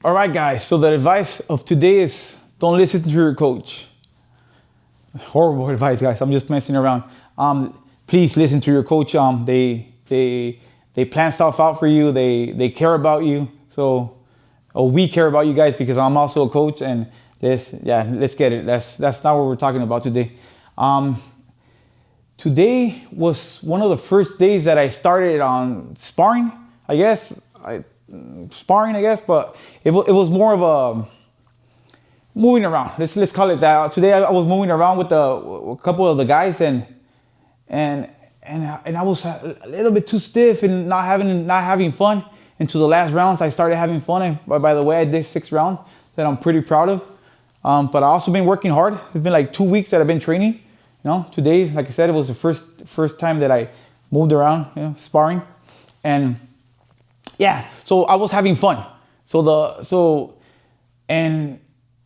All right, guys. So the advice of today is don't listen to your coach. Horrible advice, guys. I'm just messing around. Please listen to your coach. They plan stuff out for you. They care about you. So, we care about you guys because I'm also a coach. And let's get it. That's not what we're talking about today. Today was one of the first days that I started on sparring. I guess, but it was more of a moving around. Let's call it that. Today I was moving around with a couple of the guys, and I was a little bit too stiff and not having fun. Into the last rounds, I started having fun. And by the way, I did 6 rounds that I'm pretty proud of. But I also been working hard. It's been like 2 weeks that I've been training. Today, like I said, it was the first time that I moved around, sparring, and so I was having fun. And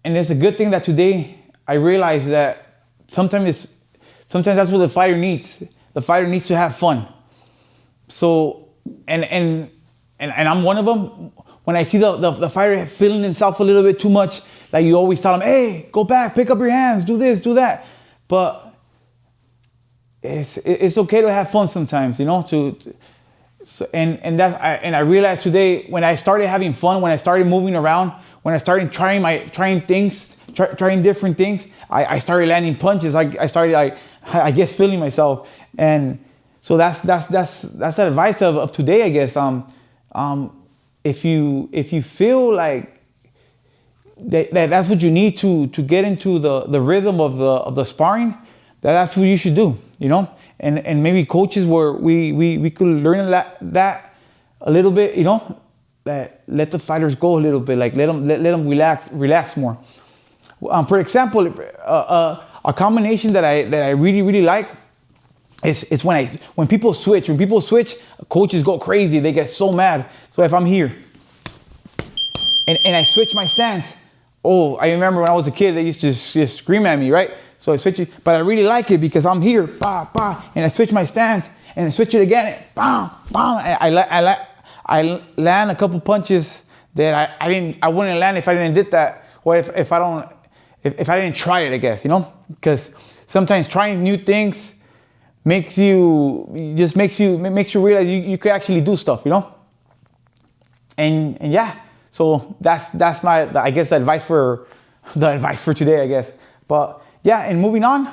it's a good thing that today I realized that sometimes that's what the fighter needs. The fighter needs to have fun. So and I'm one of them. When I see the fighter feeling himself a little bit too much, like you always tell him, hey, go back, pick up your hands, do this, do that. But it's okay to have fun sometimes, and I realized today when I started having fun, when I started moving around, when I started trying different things, I started landing punches. I started I guess feeling myself, and so that's the advice of today, I guess. If you feel like that's what you need to get into the rhythm of the sparring, that's what you should do, and maybe coaches where we could learn that a little bit, that let the fighters go a little bit, like let them relax more. For example, a combination that I really like is when people switch. When people switch, coaches go crazy. They get so mad. So if I'm here and I switch my stance, I remember when I was a kid, they used to just scream at me, right? So I switch it, but I really like it because I'm here, and I switch my stance, and I switch it again, and I land a couple punches that I wouldn't land if I didn't did that, or if I didn't try it, I guess, because sometimes trying new things makes you realize you could actually do stuff, and so that's my, I guess, the advice for today, I guess. But and moving on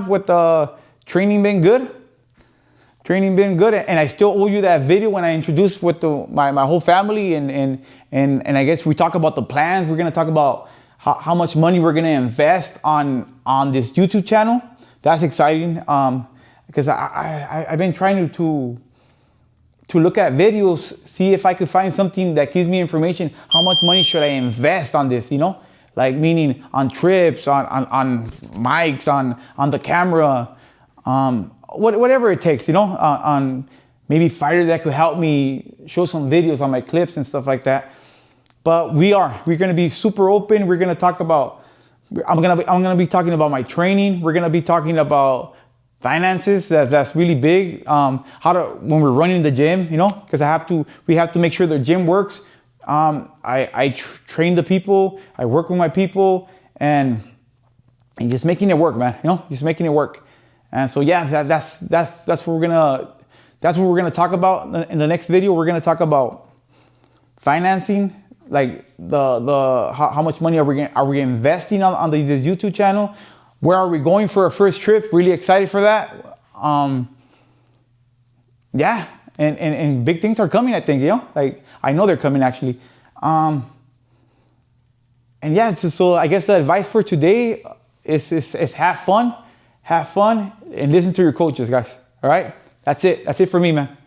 with the training been good, and I still owe you that video when I introduced with my whole family, and I guess we talk about the plans. We're gonna talk about how much money we're gonna invest on this YouTube channel. That's exciting, because I've been trying to look at videos, see if I could find something that gives me information. How much money should I invest on this, like meaning on trips, on mics, on the camera, whatever it takes, on maybe fighter that could help me show some videos on my clips and stuff like that. But we're going to be super open. We're going to talk about, I'm going to be talking about my training. We're going to be talking about finances. That's really big. When we're running the gym, because we have to make sure the gym works. I train the people, I work with my people, and just making it work, man. Just making it work. And so that's what we're gonna talk about in the next video. We're gonna talk about financing, like how much money are we investing on this YouTube channel? Where are we going for our first trip? Really excited for that. And big things are coming, I think, like I know they're coming actually. So I guess the advice for today is have fun, and listen to your coaches, guys. All right, that's it for me, man.